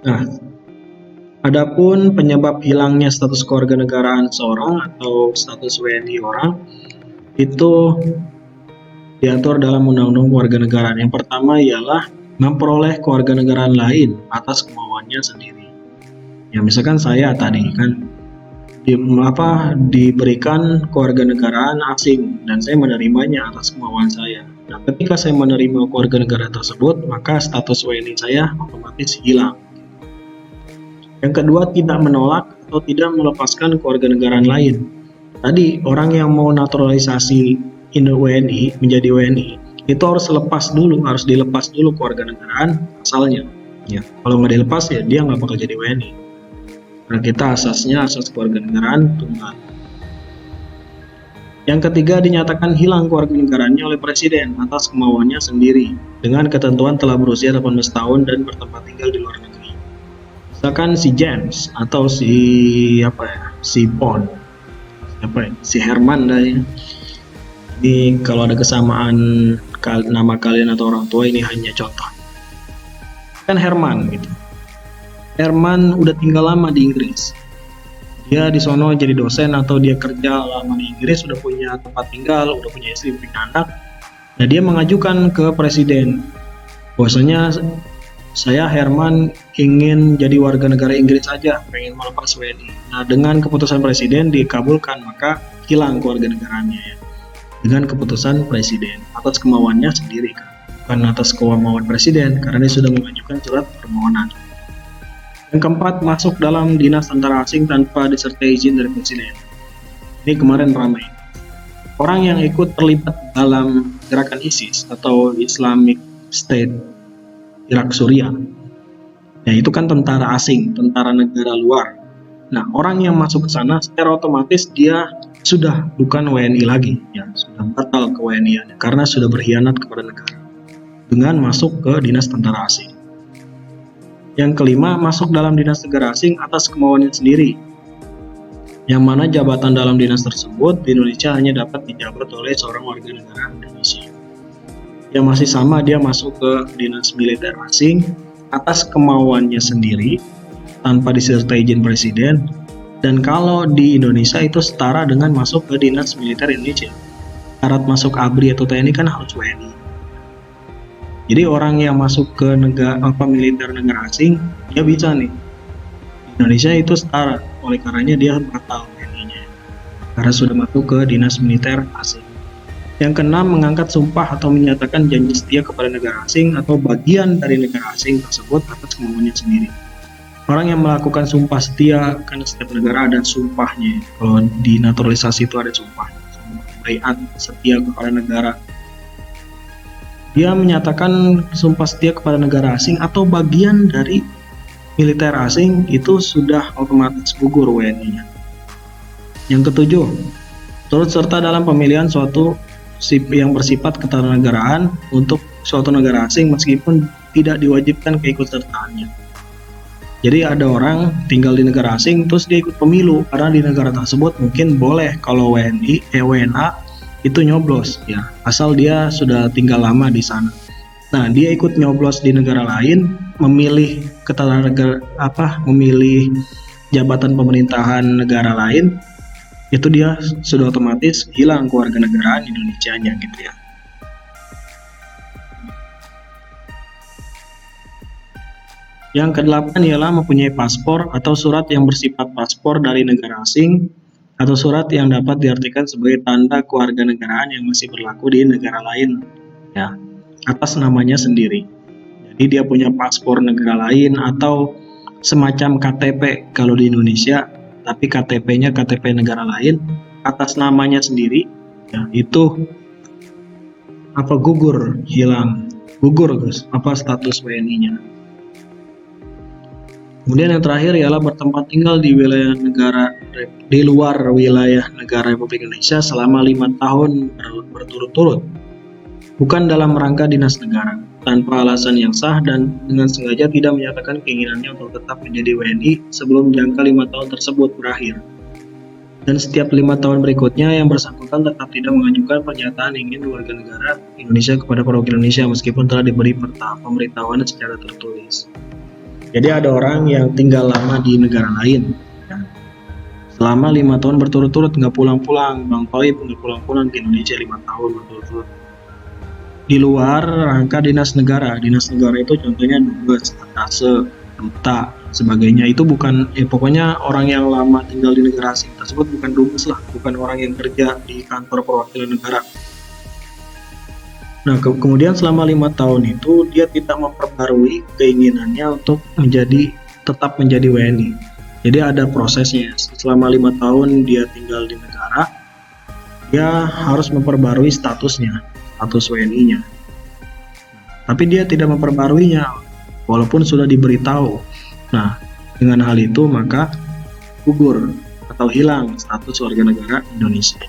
Nah, adapun penyebab hilangnya status kewarganegaraan seorang atau status WNI orang itu diatur dalam Undang-Undang Kewarganegaraan. Yang pertama ialah memperoleh kewarganegaraan lain atas kemauannya sendiri. Ya, misalkan saya tadi kan diberikan kewarganegaraan asing dan saya menerimanya atas kemauan saya. Nah, ketika saya menerima kewarganegaraan tersebut, maka status WNI saya otomatis hilang. Yang kedua, tidak menolak atau tidak melepaskan kewarganegaraan lain. Tadi orang yang mau naturalisasi WNI menjadi WNI itu harus dilepas dulu kewarganegaraan asalnya. Ya, kalau nggak dilepas ya dia nggak bakal jadi WNI. Karena kita asas kewarganegaraan tunggal. Yang ketiga, dinyatakan hilang kewarganegaraannya oleh presiden atas kemauannya sendiri dengan ketentuan telah berusia 18 tahun dan bertempat tinggal di luar negeri. Misalkan si James atau si Bond, si Herman dah ya. Ini kalau ada kesamaan nama kalian atau orang tua, ini hanya contoh. Kan Herman gitu. Herman udah tinggal lama di Inggris. Dia di sono jadi dosen atau dia kerja lama di Inggris, udah punya tempat tinggal, udah punya istri, punya anak. Nah, dia mengajukan ke presiden, bahwasanya saya Herman ingin jadi warga negara Inggris aja, pengen melepas WNI. Nah, dengan keputusan presiden dikabulkan, maka hilang kewarganegaraannya ya. Dengan keputusan presiden atas kemauannya sendiri kan, bukan atas kemauan presiden karena dia sudah mengajukan surat permohonan. Yang keempat, masuk dalam dinas tentara asing tanpa disertai izin dari presiden. Ini kemarin ramai. Orang yang ikut terlibat dalam gerakan ISIS atau Islamic State Irak Suriah, ya itu kan tentara asing, tentara negara luar. Nah, orang yang masuk ke sana secara otomatis dia sudah bukan WNI lagi, ya sudah batal ke WNI-nya karena sudah berkhianat kepada negara dengan masuk ke dinas tentara asing. Yang kelima, masuk dalam dinas negara asing atas kemauannya sendiri, yang mana jabatan dalam dinas tersebut di Indonesia hanya dapat dijabat oleh seorang warga negara Indonesia. Yang masih sama, dia masuk ke dinas militer asing atas kemauannya sendiri tanpa disertai izin presiden, dan kalau di Indonesia itu setara dengan masuk ke dinas militer Indonesia. Syarat masuk ABRI atau TNI kan harus WNI. Jadi orang yang masuk ke militer negara asing, dia bisa nih. Indonesia itu setara, oleh karenanya dia batal WNI-nya karena sudah masuk ke dinas militer asing. Yang keenam, mengangkat sumpah atau menyatakan janji setia kepada negara asing atau bagian dari negara asing tersebut atas kemauannya sendiri. Orang yang melakukan sumpah setia, karena setiap negara ada sumpahnya. Kalau di naturalisasi itu ada sumpah, baiat setia kepada negara. Dia menyatakan sumpah setia kepada negara asing atau bagian dari militer asing, itu sudah otomatis gugur WNI-nya. Yang ketujuh, turut serta dalam pemilihan suatu yang bersifat ketatanegaraan untuk suatu negara asing meskipun tidak diwajibkan keikutsertaannya. Jadi ada orang tinggal di negara asing terus dia ikut pemilu karena di negara tersebut mungkin boleh kalau WNA itu nyoblos ya, asal dia sudah tinggal lama di sana. Nah, dia ikut nyoblos di negara lain, memilih memilih jabatan pemerintahan negara lain, itu dia sudah otomatis hilang kewarganegaraan Indonesianya gitu ya. Yang kedelapan ialah mempunyai paspor atau surat yang bersifat paspor dari negara asing atau surat yang dapat diartikan sebagai tanda kewarganegaraan yang masih berlaku di negara lain ya, atas namanya sendiri. Jadi dia punya paspor negara lain atau semacam KTP kalau di Indonesia, tapi KTP-nya KTP negara lain atas namanya sendiri ya, itu gugur Gus, status WNI-nya. Kemudian yang terakhir ialah bertempat tinggal di luar wilayah negara Republik Indonesia selama 5 tahun berturut-turut, bukan dalam rangka dinas negara, tanpa alasan yang sah dan dengan sengaja tidak menyatakan keinginannya untuk tetap menjadi WNI sebelum jangka 5 tahun tersebut berakhir. Dan setiap 5 tahun berikutnya yang bersangkutan tetap tidak mengajukan pernyataan ingin warga negara Indonesia kepada perwakilan Indonesia meskipun telah diberi pemberitahuan secara tertulis. Jadi ada orang yang tinggal lama di negara lain, ya. Selama 5 tahun berturut-turut nggak pulang-pulang, Bang Toib nggak pulang-pulang ke Indonesia 5 tahun berturut-turut. Di luar rangka dinas negara itu contohnya dubes, atasé, duta, sebagainya. Itu bukan, pokoknya orang yang lama tinggal di negara asing tersebut bukan dubes lah, bukan orang yang kerja di kantor perwakilan negara. Nah, kemudian selama 5 tahun itu dia tidak memperbarui keinginannya untuk tetap menjadi WNI. Jadi ada prosesnya. Selama 5 tahun dia tinggal di negara, dia harus memperbarui status WNI-nya. Tapi dia tidak memperbaruinya, walaupun sudah diberitahu. Nah, dengan hal itu maka gugur atau hilang status warga negara Indonesia.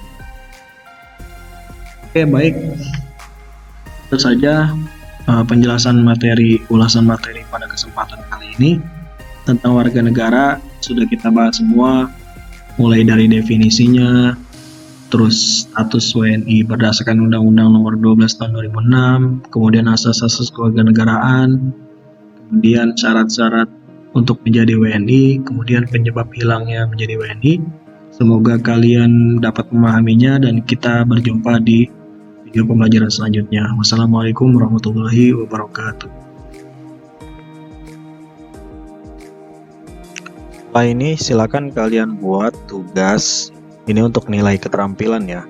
Oke, baik. Itu saja ulasan materi pada kesempatan kali ini tentang warga negara. Sudah kita bahas semua, mulai dari definisinya, terus status WNI berdasarkan Undang-Undang Nomor 12 Tahun 2006, kemudian asas-asas kewarganegaraan, kemudian syarat-syarat untuk menjadi WNI, kemudian penyebab hilangnya menjadi WNI. Semoga kalian dapat memahaminya dan kita berjumpa di video pembelajaran selanjutnya. Wassalamualaikum warahmatullahi wabarakatuh. Setelah ini silakan kalian buat tugas ini untuk nilai keterampilan ya.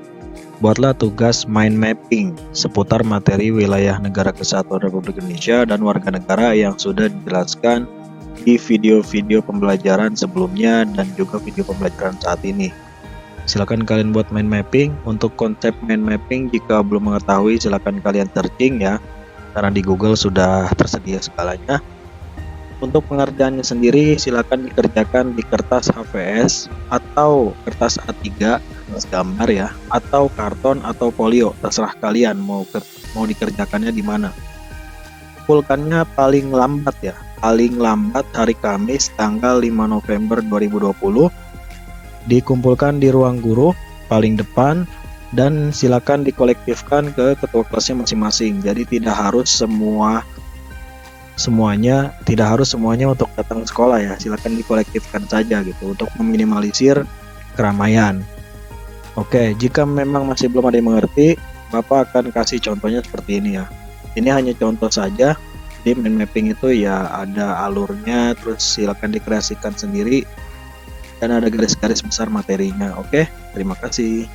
Buatlah tugas mind mapping seputar materi wilayah negara kesatuan Republik Indonesia dan warga negara yang sudah dijelaskan di video-video pembelajaran sebelumnya dan juga video pembelajaran saat ini. Silakan kalian buat mind mapping. Untuk konsep mind mapping jika belum mengetahui silakan kalian searching ya, karena di Google sudah tersedia segalanya. Untuk pengerjaannya sendiri silakan dikerjakan di kertas HVS atau kertas A3 kertas gambar ya, atau karton atau folio, terserah kalian mau dikerjakannya di mana. Kumpulkannya paling lambat hari Kamis tanggal 5 November 2020. Dikumpulkan di ruang guru paling depan dan silakan dikolektifkan ke ketua kelasnya masing-masing. Jadi tidak harus semuanya untuk datang ke sekolah ya. Silakan dikolektifkan saja gitu untuk meminimalisir keramaian. Oke, jika memang masih belum ada yang mengerti, Bapak akan kasih contohnya seperti ini ya. Ini hanya contoh saja. Di mind mapping itu ya ada alurnya, terus silakan dikreasikan sendiri dan ada garis-garis besar materinya. Oke, terima kasih.